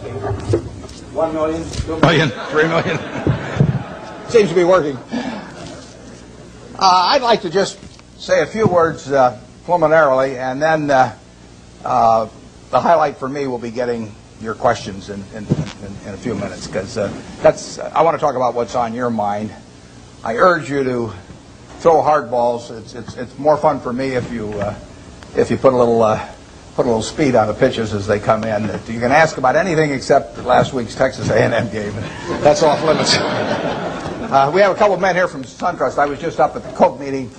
1 million, 2 million, 3 million. Seems to be working. I'd like to just say a few words preliminarily, and then the highlight for me will be getting your questions in a few minutes, because I want to talk about what's on your mind. I urge you to throw hard balls. It's more fun for me if you put a little speed on the pitches as they come in. You can ask about anything except last week's Texas A&M game. That's off limits. We have a couple of men here from SunTrust. I was just up at the Coke meeting,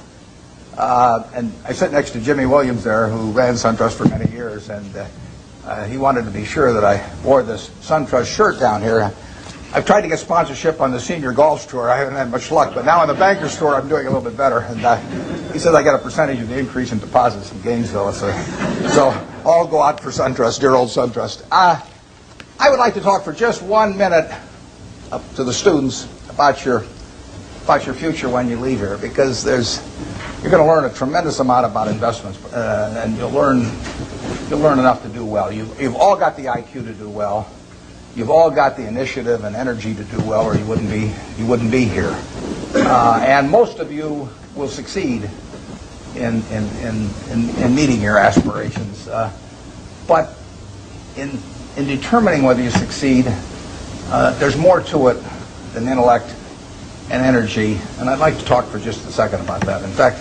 and I sit next to Jimmy Willms there, who ran SunTrust for many years, and he wanted to be sure that I wore this SunTrust shirt down here. I've tried to get sponsorship on the senior golf tour. I haven't had much luck, but now on the Bankers tour, I'm doing a little bit better. And he said I got a percentage of the increase in deposits in Gainesville. So I'll go out for SunTrust, dear old SunTrust. I would like to talk for just 1 minute to the students about your future when you leave here, because you're going to learn a tremendous amount about investments, and you'll learn enough to do well. You've all got the IQ to do well. You've all got the initiative and energy to do well, or you wouldn't be here. And most of you will succeed in meeting your aspirations. But in determining whether you succeed, there's more to it than intellect and energy. And I'd like to talk for just a second about that. In fact,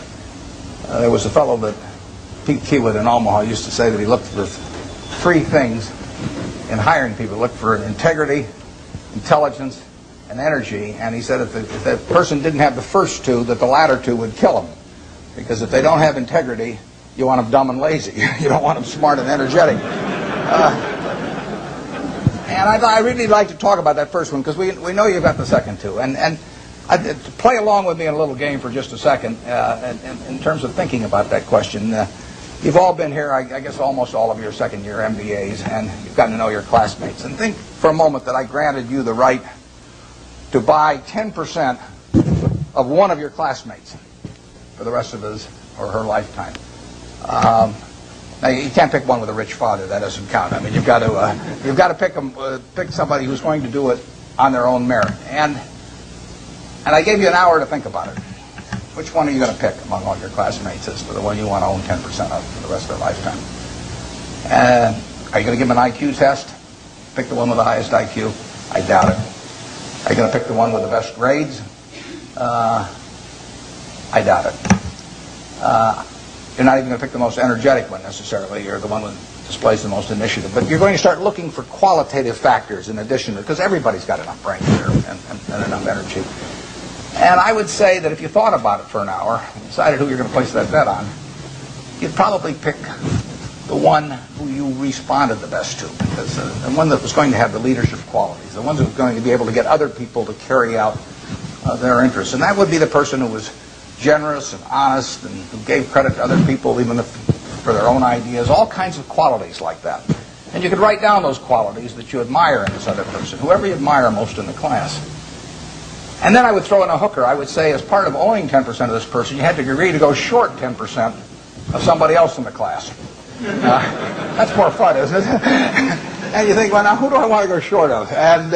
there was a fellow that Pete Kiewit in Omaha used to say that he looked for 3 things in hiring people. Look for integrity, intelligence, and energy. And he said if that person didn't have the first 2, that the latter 2 would kill them. Because if they don't have integrity, you want them dumb and lazy. You don't want them smart and energetic. And I'd really like to talk about that first one, because we know you've got the second 2. And to play along with me in a little game for just a second, in terms of thinking about that question. You've all been here, I guess almost all of your second-year MBAs, and you've gotten to know your classmates. And think for a moment that I granted you the right to buy 10% of one of your classmates for the rest of his or her lifetime. Now you can't pick one with a rich father; that doesn't count. I mean, you've got to pick somebody who's going to do it on their own merit. And I gave you an hour to think about it. Which one are you going to pick among all your classmates as to the one you want to own 10% of for the rest of their lifetime? Are you going to give them an IQ test? Pick the one with the highest IQ? I doubt it. Are you going to pick the one with the best grades? I doubt it. You're not even going to pick the most energetic one necessarily. You're the one that displays the most initiative. But you're going to start looking for qualitative factors in addition to, because everybody's got enough brain here and enough energy. And I would say that if you thought about it for an hour and decided who you're going to place that bet on, you'd probably pick the one who you responded the best to, because the one that was going to have the leadership qualities, the one that was going to be able to get other people to carry out their interests. And that would be the person who was generous and honest and who gave credit to other people even for their own ideas, all kinds of qualities like that. And you could write down those qualities that you admire in this other person, whoever you admire most in the class. And then I would throw in a hooker. I would say as part of owning 10% of this person, you had to agree to go short 10% of somebody else in the class. That's more fun, isn't it? And you think, well, now who do I want to go short of? And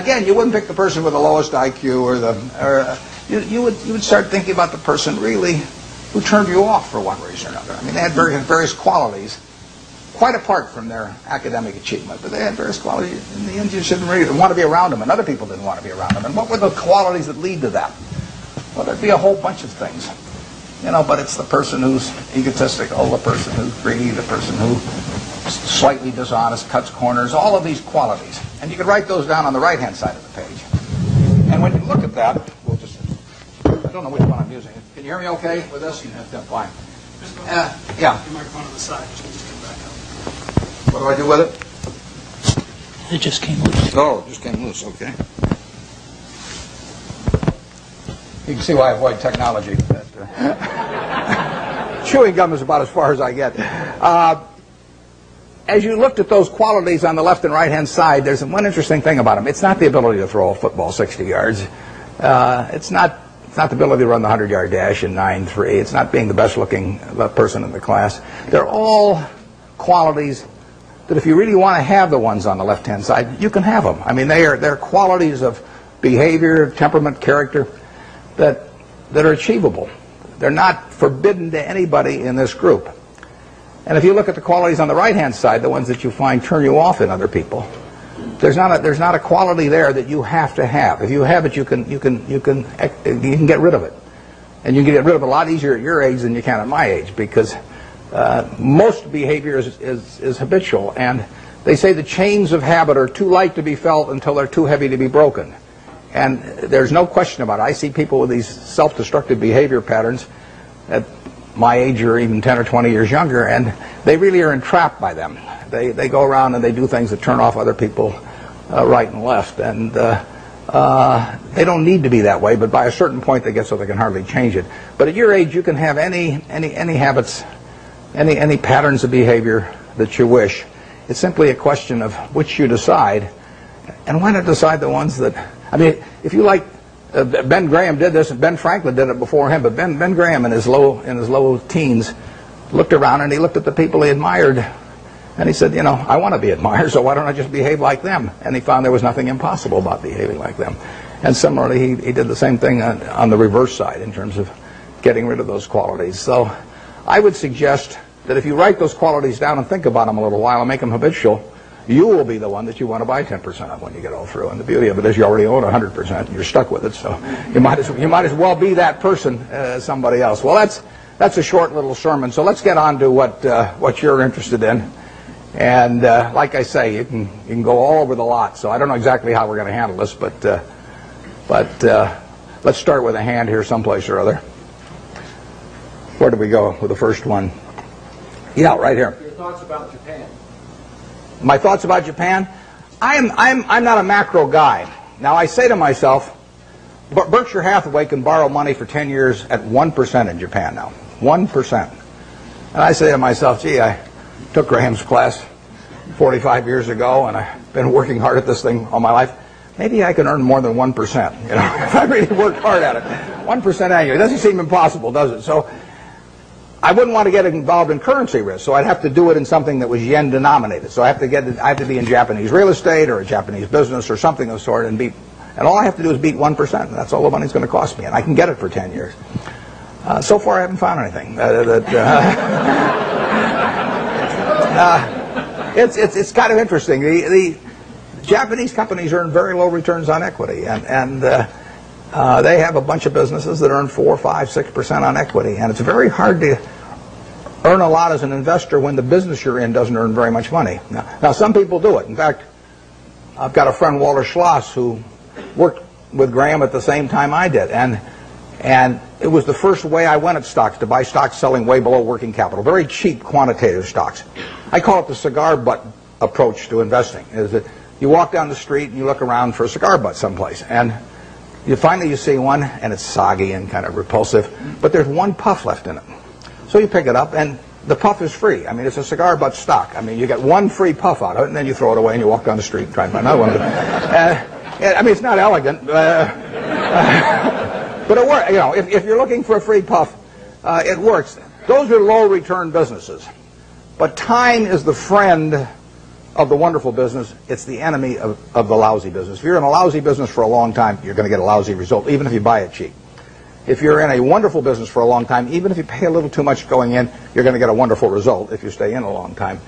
again, you wouldn't pick the person with the lowest IQ, you would start thinking about the person really who turned you off for one reason or another. I mean, they had various qualities, quite apart from their academic achievement, but they had various qualities. In the end, you shouldn't really want to be around them, and other people didn't want to be around them. And what were the qualities that lead to that? Well, there'd be a whole bunch of things, but it's the person who's egotistical, the person who's greedy, the person who's slightly dishonest, cuts corners, all of these qualities. And you could write those down on the right-hand side of the page. And when you look at that, I don't know which one I'm using. Can you hear me okay with this? Yeah, fine. Yeah. Your microphone on the side. Just come back up. What do I do with it? It just came loose. Oh, it just came loose. Okay. You can see why I avoid technology. Chewing gum is about as far as I get. As you looked at those qualities on the left and right-hand side, there's one interesting thing about them. It's not the ability to throw a football 60 yards. It's not the ability to run the 100-yard dash in 9.3. It's not being the best-looking person in the class. They're all qualities that if you really want to have the ones on the left-hand side, you can have them. I mean, they're qualities of behavior, temperament, character that are achievable. They're not forbidden to anybody in this group. And if you look at the qualities on the right-hand side, the ones that you find turn you off in other people, there's not a quality there that you have to have. If you have it, you can get rid of it, and you can get rid of it a lot easier at your age than you can at my age, because most behavior is habitual, and they say the chains of habit are too light to be felt until they're too heavy to be broken. And there's no question about it. I see people with these self-destructive behavior patterns at my age or even 10 or 20 years younger, and they really are entrapped by them. They go around and they do things that turn off other people right and left, and they don't need to be that way, but by a certain point they get so they can hardly change it. But at your age, you can have any habits, any patterns of behavior that you wish. It's simply a question of which you decide, and why not decide the ones that, I mean, if you like, Ben Graham did this, and Ben Franklin did it before him, but Ben Graham in his low teens looked around and he looked at the people he admired, and he said, you know, I want to be admired, so why don't I just behave like them? And he found there was nothing impossible about behaving like them. And similarly, he did the same thing on the reverse side in terms of getting rid of those qualities. So I would suggest that if you write those qualities down and think about them a little while and make them habitual, you will be the one that you want to buy 10% of when you get all through. And the beauty of it is you already own 100%. You're stuck with it, so you might as well be that person as somebody else. Well, that's a short little sermon. So let's get on to what you're interested in. And like I say, you can go all over the lot. So I don't know exactly how we're going to handle this, but let's start with a hand here someplace or other. Where do we go with the first one? Yeah, right here. Your thoughts about Japan? My thoughts about Japan? I'm not a macro guy. Now I say to myself, Berkshire Hathaway can borrow money for 10 years at 1% in Japan now. 1%. And I say to myself, gee, I took Graham's class 45 years ago, and I've been working hard at this thing all my life. Maybe I can earn more than 1%, you know, if I really work hard at it. 1% annually. It doesn't seem impossible, does it? So I wouldn't want to get involved in currency risk, so I'd have to do it in something that was yen denominated. So I have to be in Japanese real estate or a Japanese business or something of the sort, and all I have to do is beat 1%. And that's all the money's going to cost me, and I can get it for 10 years. So far, I haven't found anything. It's kind of interesting. The Japanese companies earn very low returns on equity, and they have a bunch of businesses that earn 4, 5, 6% on equity, and it's very hard to earn a lot as an investor when the business you're in doesn't earn very much money. Now some people do it. In fact, I've got a friend, Walter Schloss, who worked with Graham at the same time I did, and it was the first way I went at stocks, to buy stocks selling way below working capital, very cheap quantitative stocks. I call it the cigar butt approach to investing, is that you walk down the street and you look around for a cigar butt someplace, and you see one, and it's soggy and kind of repulsive, but there's one puff left in it. So you pick it up, and the puff is free. I mean, it's a cigar butt stock. I mean, you get one free puff out of it, and then you throw it away, and you walk down the street and try and find another one. I mean, it's not elegant, but it works. You know, if you're looking for a free puff, it works. Those are low-return businesses. But time is the friend of the wonderful business. It's the enemy of the lousy business. If you're in a lousy business for a long time, you're going to get a lousy result, even if you buy it cheap. If you're in a wonderful business for a long time, even if you pay a little too much going in, you're going to get a wonderful result if you stay in a long time.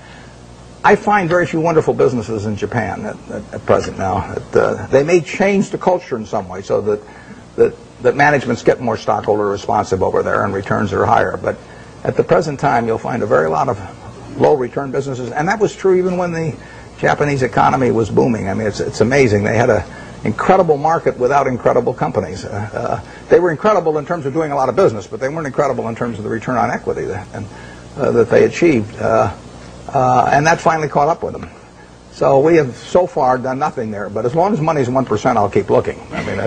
I find very few wonderful businesses in Japan at present now. They may change the culture in some way so that managements get more stockholder responsive over there and returns are higher. But at the present time, you'll find a very lot of low-return businesses, and that was true even when the Japanese economy was booming. I mean, it's amazing. They had an incredible market without incredible companies. They were incredible in terms of doing a lot of business, but they weren't incredible in terms of the return on equity that they achieved. And that finally caught up with them. So we have so far done nothing there, but as long as money's 1%, I'll keep looking. I mean,